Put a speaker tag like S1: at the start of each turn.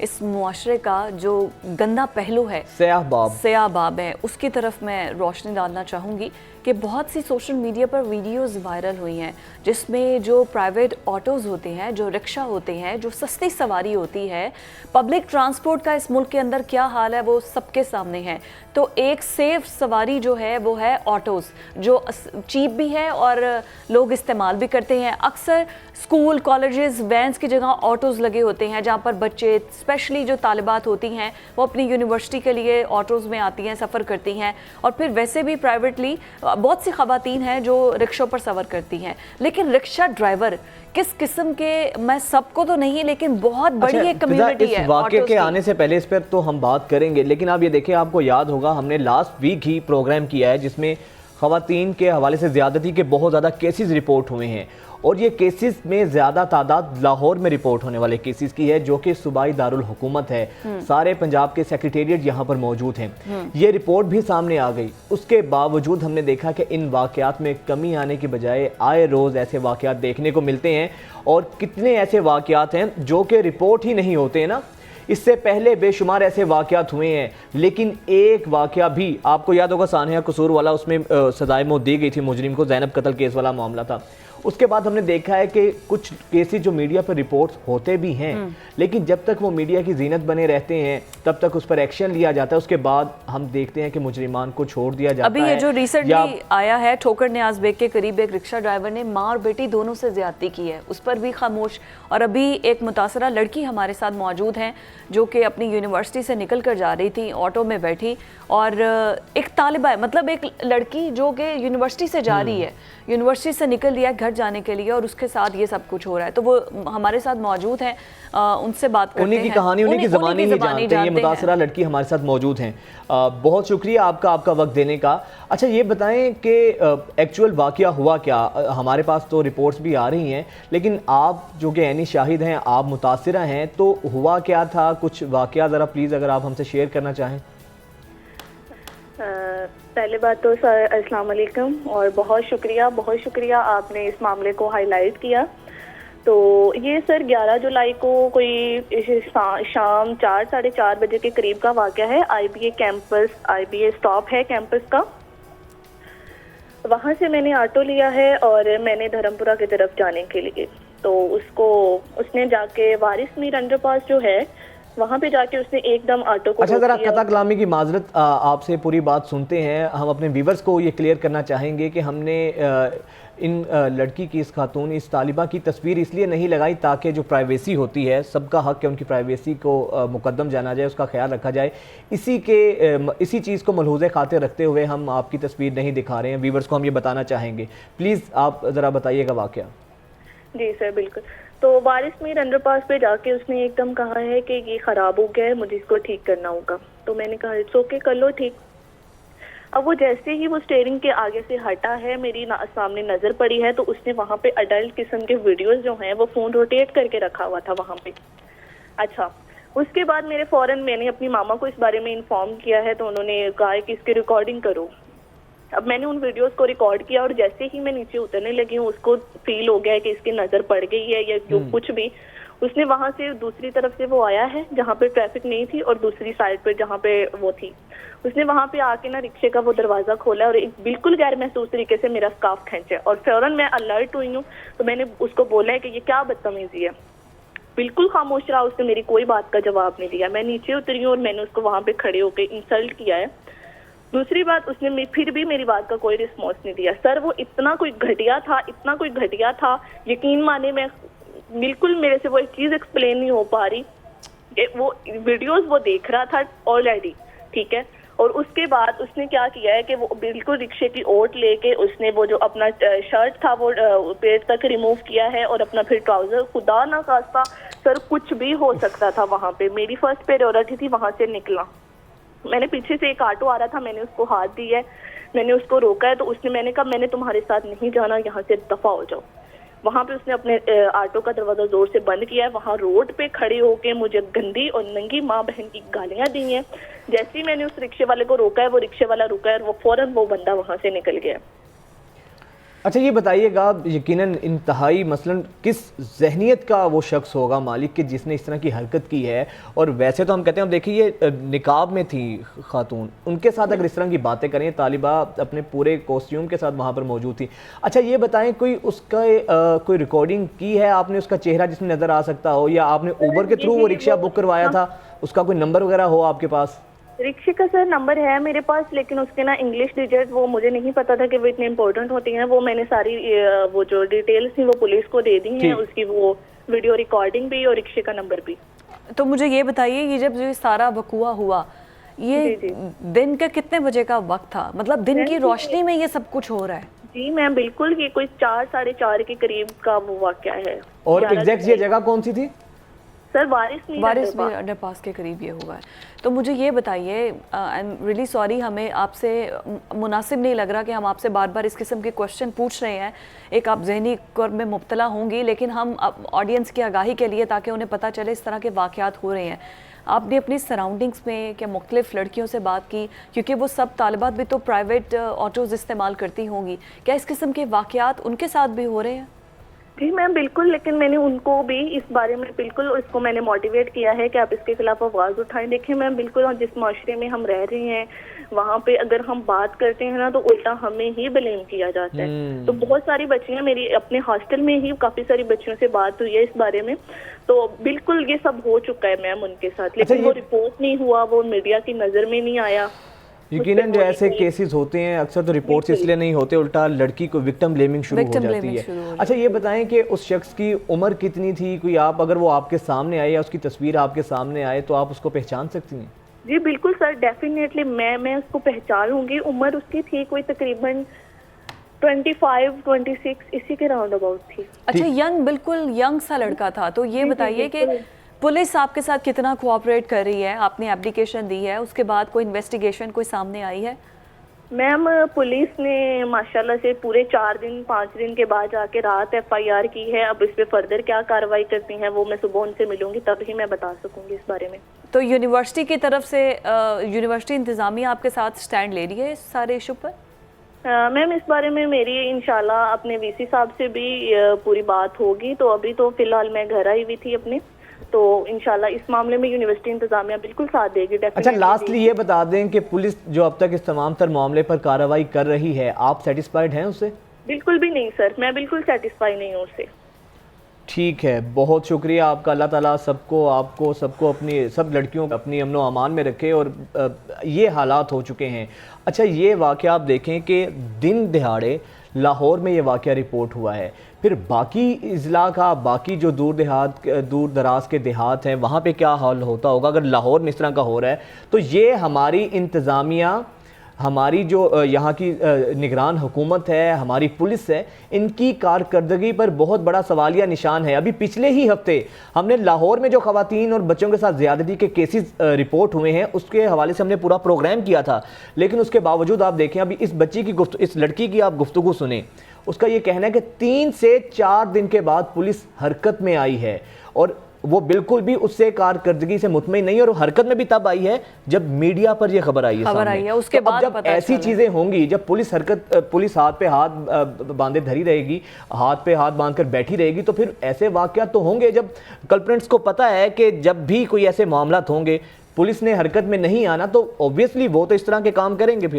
S1: اس معاشرے کا جو گندا پہلو ہے، سیاہ باب ہے، اس کی طرف میں روشنی ڈالنا چاہوں گی کہ بہت سی سوشل میڈیا پر ویڈیوز وائرل ہوئی ہیں جس میں جو پرائیویٹ آٹوز ہوتے ہیں، جو رکشہ ہوتے ہیں، جو سستی سواری ہوتی ہے، پبلک ٹرانسپورٹ کا اس ملک کے اندر کیا حال ہے وہ سب کے سامنے ہے۔ تو ایک سیف سواری جو ہے وہ ہے آٹوز، جو چیپ بھی ہے اور لوگ استعمال بھی کرتے ہیں۔ اکثر اسکول، کالجز، وینس کی جگہ آٹوز لگے ہوتے ہیں جہاں پر بچے، اسپیشلی جو طالبات ہوتی ہیں وہ اپنی یونیورسٹی کے لیے آٹوز میں آتی ہیں، سفر کرتی ہیں، اور پھر ویسے بھی پرائیویٹلی بہت سی خواتین ہیں جو رکشوں پر سفر کرتی ہیں۔ لیکن رکشہ ڈرائیور کس قسم کے، میں سب کو تو نہیں لیکن بہت بڑی ایک کمیونٹی ہے۔
S2: اس واقعے کے آنے سے پہلے اس پر تو ہم بات کریں گے، لیکن آپ یہ دیکھیں، آپ کو یاد ہوگا ہم نے لاسٹ ویک ہی پروگرام کیا ہے جس میں خواتین کے حوالے سے زیادتی کے بہت زیادہ کیسز رپورٹ ہوئے ہیں، اور یہ کیسز میں زیادہ تعداد لاہور میں رپورٹ ہونے والے کیسز کی ہے جو کہ صوبائی دارالحکومت ہے۔ سارے پنجاب کے سیکریٹریٹ یہاں پر موجود ہیں۔ یہ رپورٹ بھی سامنے آ گئی، اس کے باوجود ہم نے دیکھا کہ ان واقعات میں کمی آنے کی بجائے آئے روز ایسے واقعات دیکھنے کو ملتے ہیں، اور کتنے ایسے واقعات ہیں جو کہ رپورٹ ہی نہیں ہوتے ہیں نا۔ اس سے پہلے بے شمار ایسے واقعات ہوئے ہیں، لیکن ایک واقعہ بھی آپ کو یاد ہوگا، سانحہ قصور والا، اس میں سزائے موت دی گئی تھی مجرم کو، زینب قتل کیس والا معاملہ تھا۔ اس کے بعد ہم نے دیکھا ہے کہ کچھ کیسز جو میڈیا پر رپورٹس ہوتے بھی ہیں، لیکن جب تک وہ میڈیا کی زینت بنے رہتے ہیں تب تک اس پر ایکشن لیا جاتا ہے، اس کے بعد ہم دیکھتے ہیں کہ مجرمان کو چھوڑ دیا جاتا ہے۔
S1: ابھی یہ جو ریسنٹلی آیا ہے ٹھوکر نیاز بیگ کے قریب ایک رکشہ ڈرائیور نے ماں اور بیٹی دونوں سے زیادتی کی ہے، اس پر بھی خاموش۔ اور ابھی ایک متاثرہ لڑکی ہمارے ساتھ موجود ہیں جو کہ اپنی یونیورسٹی سے نکل کر جا رہی تھی، آٹو میں بیٹھی، اور ایک طالبہ ہے، مطلب ایک لڑکی جو کہ یونیورسٹی سے جا رہی ہے، یونیورسٹی سے نکل رہی ہے گھر جانے کے لیے، اور اس کے ساتھ یہ سب کچھ ہو رہا ہے۔ تو وہ ہمارے ساتھ موجود ہیں، ان سے بات کرتے ہیں،
S2: انہی کی کہانی، انہی کی زبانی ہی جانتے ہیں۔ یہ متاثرہ لڑکی ہمارے ساتھ موجود ہیں۔ بہت شکریہ آپ کا وقت دینے کا۔ اچھا یہ بتائیں کہ ایکچوئل واقعہ ہوا کیا؟ ہمارے پاس تو رپورٹس بھی آ رہی ہیں، لیکن آپ جو کہ عینی شاہد ہیں، آپ متاثرہ ہیں، تو ہوا کیا تھا؟ کچھ واقعہ ذرا پلیز اگر آپ ہم سے شیئر کرنا چاہیں۔
S3: پہلے بات تو سر السلام علیکم، اور بہت شکریہ آپ نے اس معاملے کو ہائی لائٹ کیا۔ تو یہ سر 11 جولائی کو کوئی شام 4 ساڑھے 4 بجے کے قریب کا واقعہ ہے۔ آئی بی اے اسٹاپ ہے کیمپس کا، وہاں سے میں نے آٹو لیا ہے اور میں نے دھرمپورہ کی طرف جانے کے لیے، تو اس نے جا کے وارث میر انڈر پاس جو ہے وہاں پہ جا کے اس نے ایک دم آٹو کو
S2: اچھا ذرا قطع کلامی کی معذرت، آپ سے پوری بات سنتے ہیں۔ ہم اپنے ویورز کو یہ کلیئر کرنا چاہیں گے کہ ہم نے ان لڑکی کی، اس خاتون، اس طالبہ کی تصویر اس لیے نہیں لگائی تاکہ جو پرائیویسی ہوتی ہے، سب کا حق ہے ان کی پرائیویسی کو مقدم جانا جائے، اس کا خیال رکھا جائے، اسی چیز کو ملحوظ خاطر رکھتے ہوئے ہم آپ کی تصویر نہیں دکھا رہے ہیں۔ ویورز کو ہم یہ بتانا چاہیں گے، پلیز آپ ذرا بتائیے گا واقعہ۔
S3: جی سر بالکل۔ تو وارث میر انڈر پاس پہ جا کے اس نے ایک دم کہا ہے کہ یہ خراب ہو گیا ہے، مجھے اس کو ٹھیک کرنا ہوگا۔ تو میں نے کہا اٹس اوکے، کر لو ٹھیک۔ اب وہ جیسے ہی وہ اسٹیئرنگ کے آگے سے ہٹا ہے، میری سامنے نظر پڑی ہے، تو اس نے وہاں پہ اڈلٹ قسم کے ویڈیوز جو ہیں وہ فون روٹیٹ کر کے رکھا ہوا تھا وہاں پہ۔ اچھا اس کے بعد میں نے اپنی ماما کو اس بارے میں انفارم کیا ہے، تو انہوں نے کہا کہ اس کی ریکارڈنگ کرو۔ اب میں نے ان ویڈیوز کو ریکارڈ کیا، اور جیسے ہی میں نیچے اترنے لگی ہوں، اس کو فیل ہو گیا ہے کہ اس کی نظر پڑ گئی ہے یا جو کچھ بھی۔ اس نے وہاں سے دوسری طرف سے وہ آیا ہے جہاں پہ ٹریفک نہیں تھی، اور دوسری سائڈ پہ جہاں پہ وہ تھی، اس نے وہاں پہ آ کے رکشے کا وہ دروازہ کھولا اور ایک بالکل غیر محسوس طریقے سے میرا اسکارف کھینچا، اور فوراً میں الرٹ ہوئی ہوں۔ تو میں نے اس کو بولا ہے کہ یہ کیا بدتمیزی ہے، بالکل خاموش رہا، اس نے میری کوئی بات کا جواب نہیں دیا۔ میں نیچے اتری ہوں اور میں نے اس کو وہاں پہ کھڑے ہو کے انسلٹ کیا ہے۔ دوسری بات، اس نے پھر بھی میری بات کا کوئی رسپانس نہیں دیا۔ سر وہ اتنا کوئی گھٹیا تھا، یقین مانے میں بالکل میرے سے وہ ایک چیز ایکسپلین نہیں ہو پا رہی کہ وہ ویڈیوز وہ دیکھ رہا تھا آلریڈی، ٹھیک ہے، اور اس کے بعد اس نے کیا کیا ہے کہ وہ بالکل رکشے کی اوٹ لے کے اس نے وہ جو اپنا شرٹ تھا وہ پیٹ تک ریموو کیا ہے، اور اپنا پھر ٹراؤزر، خدا نہ خواستہ سر کچھ بھی ہو سکتا تھا وہاں پہ۔ میری فرسٹ پریورٹی تھی وہاں سے نکلا۔ میں نے پیچھے سے ایک آٹو آ رہا تھا، میں نے اس کو ہاتھ دی ہے، میں نے اس کو روکا ہے، تو میں نے کہا میں نے تمہارے ساتھ نہیں جانا، یہاں سے دفع ہو جاؤ۔ وہاں پہ اس نے اپنے آٹو کا دروازہ زور سے بند کیا ہے، وہاں روڈ پہ کھڑے ہو کے مجھے گندی اور ننگی ماں بہن کی گالیاں دی ہیں۔ جیسے ہی میں نے اس رکشے والے کو روکا ہے، وہ رکشے والا رکا ہے، اور وہ فوراً وہ بندہ وہاں سے نکل گیا۔
S2: اچھا یہ بتائیے گا یقیناً انتہائی مثلاً کس ذہنیت کا وہ شخص ہوگا مالک کہ جس نے اس طرح کی حرکت کی ہے؟ اور ویسے تو ہم کہتے ہیں، اب دیکھیے یہ نقاب میں تھی خاتون، ان کے ساتھ اگر اس طرح کی باتیں کریں، طالبہ اپنے پورے کوسٹیوم کے ساتھ وہاں پر موجود تھی، اچھا یہ بتائیں کوئی اس کا کوئی ریکارڈنگ کی ہے آپ نے، اس کا چہرہ جس میں نظر آ سکتا ہو، یا آپ نے اوبر کے تھرو وہ رکشہ بک کروایا تھا، اس کا کوئی نمبر وغیرہ ہو آپ کے پاس؟
S3: رکشے کا سر نمبر ہے میرے پاس، لیکن اس کے نا انگلش ڈیجٹ وہ مجھے نہیں پتا تھا کہ وہ اتنے امپورٹنٹ ہوتی ہیں، وہ میں نے ساری وہ جو ڈیٹیلز تھی وہ پولیس کو دے دی ہیں، اس کی وہ ویڈیو ریکارڈنگ بھی اور رکشے کا نمبر بھی۔
S1: تو مجھے یہ بتائیے، یہ جب یہ سارا وقوع ہوا، یہ دن کا کتنے بجے کا وقت تھا؟ مطلب دن کی روشنی میں یہ سب کچھ ہو رہا ہے؟
S3: جی میم بالکل، یہ کوئی 4 ساڑھے 4 کے قریب کا وہ واقعہ ہے۔
S2: اور ایگزیکٹ یہ جگہ کون سی تھی؟
S3: سر وارث
S1: میر انڈر پاس کے قریب یہ ہوا ہے۔ تو مجھے یہ بتائیے، آئی ایم ریئلی سوری، ہمیں آپ سے مناسب نہیں لگ رہا کہ ہم آپ سے بار بار اس قسم کے کوشچن پوچھ رہے ہیں، ایک آپ ذہنی کرب میں مبتلا ہوں گی، لیکن ہم آڈینس کی آگاہی کے لیے تاکہ انہیں پتہ چلے اس طرح کے واقعات ہو رہے ہیں، آپ نے اپنی سراؤنڈنگز میں کیا مختلف لڑکیوں سے بات کی؟ کیونکہ وہ سب طالبات بھی تو پرائیویٹ آٹوز استعمال کرتی ہوں گی، کیا اس قسم کے واقعات ان کے ساتھ بھی ہو رہے ہیں؟
S3: جی میم بالکل، لیکن میں نے ان کو بھی اس بارے میں بالکل اس کو میں نے موٹیویٹ کیا ہے کہ آپ اس کے خلاف آواز اٹھائیں۔ دیکھیں میم بالکل، جس معاشرے میں ہم رہ رہے ہیں وہاں پہ اگر ہم بات کرتے ہیں نا تو الٹا ہمیں ہی بلیم کیا جاتا ہے۔ تو بہت ساری بچیاں، میری اپنے ہاسٹل میں ہی کافی ساری بچیوں سے بات ہوئی ہے اس بارے میں، تو بالکل یہ سب ہو چکا ہے میم ان کے ساتھ، لیکن وہ رپورٹ نہیں ہوا، وہ میڈیا کی نظر میں نہیں آیا۔
S2: یقیناً جو ایسے کیسز ہوتے ہیں اکثر تو رپورٹس اس لیے نہیں ہوتے، الٹا لڑکی کو وکٹم بلیمنگ شروع ہو جاتی ہے۔ اچھا یہ بتائیں کہ اس شخص کی عمر کتنی تھی؟ کوئی آپ اگر وہ آپ کے سامنے آئے یا اس کی تصویر آپ کے سامنے آئے تو آپ اس کو پہچان سکتی ہیں؟
S3: جی بالکل سر، ڈیفینیٹلی میں اس کو پہچان لوں گی۔ عمر اس کی تھی کوئی تقریباً 25 26 اسی کے راؤنڈ اباؤٹ تھی۔
S1: اچھا ینگ، بالکل ینگ سا لڑکا تھا۔ تو یہ بتائیے کہ پولیس آپ کے ساتھ کتنا کوآپریٹ کر رہی ہے؟ آپ نے اپلیکیشن دی ہے، اس کے بعد کوئی انویسٹیگیشن کوئی سامنے آئی ہے؟
S3: میم پولیس نے ماشاءاللہ سے پورے 4 دن 5 دن کے بعد جا کے رات FIR کی ہے۔ اب اس پہ فردر کیا کارروائی کرتی ہیں وہ میں صبح ان سے ملوں گی، تب ہی میں بتا سکوں گی اس بارے میں۔
S1: تو یونیورسٹی کی طرف سے یونیورسٹی انتظامیہ آپ کے ساتھ سٹینڈ لے رہی ہے اس سارے ایشو پر؟
S3: میم اس بارے میں میری انشاءاللہ اپنے VC صاحب سے بھی پوری بات ہوگی، تو ابھی تو فی الحال میں گھر آئی ہوئی تھی اپنے، تو انشاءاللہ اس معاملے میں یونیورسٹی انتظامیہ بالکل ساتھ دے گی۔
S2: اچھا لاسٹلی یہ بتا دیں کہ پولیس جو اب تک اس تمام تر معاملے پر کارروائی کر رہی ہے، آپ سیٹسفائیڈ ہیں اس سے؟
S3: بالکل بھی نہیں سر، میں بالکل سیٹسفائی نہیں ہوں اس سے۔
S2: ٹھیک ہے، بہت شکریہ آپ کا۔ اللہ تعالیٰ سب کو، آپ کو سب کو، اپنی سب لڑکیوں کو اپنی امن و امان میں رکھے۔ اور یہ حالات ہو چکے ہیں۔ اچھا یہ واقعہ آپ دیکھیں کہ دن دہاڑے لاہور میں یہ واقعہ رپورٹ ہوا ہے، پھر باقی اضلاع کا، باقی جو دور دراز کے دیہات ہیں وہاں پہ کیا حال ہوتا ہوگا اگر لاہور میں اس طرح کا ہو رہا ہے؟ تو یہ ہماری انتظامیہ، ہماری جو یہاں کی نگران حکومت ہے، ہماری پولیس ہے، ان کی کارکردگی پر بہت بڑا سوالیہ نشان ہے۔ ابھی پچھلے ہی ہفتے ہم نے لاہور میں جو خواتین اور بچوں کے ساتھ زیادتی کے کیسز رپورٹ ہوئے ہیں اس کے حوالے سے ہم نے پورا پروگرام کیا تھا، لیکن اس کے باوجود آپ دیکھیں ابھی اس بچی کی اس لڑکی کی آپ گفتگو سنیں، اس کا یہ کہنا ہے کہ 3 سے 4 دن کے بعد پولیس حرکت میں آئی ہے، اور وہ بالکل بھی اس سے کارکردگی سے مطمئن نہیں، اور حرکت میں بھی تب آئی ہے جب میڈیا پر یہ خبر آئی ہے۔
S1: اس کے بعد
S2: جب ایسی چیزیں ہوں گی، جب پولیس ہاتھ پہ ہاتھ باندھے دھری رہے گی، ہاتھ پہ ہاتھ باندھ کر بیٹھی رہے گی، تو پھر ایسے واقعات تو ہوں گے۔ جب کلپرنٹس کو پتہ ہے کہ جب بھی کوئی ایسے معاملات ہوں گے پولیس نے حرکت میں نہیں آنا، تو اوبویسلی وہ تو اس طرح کے کام کریں گے۔ پھر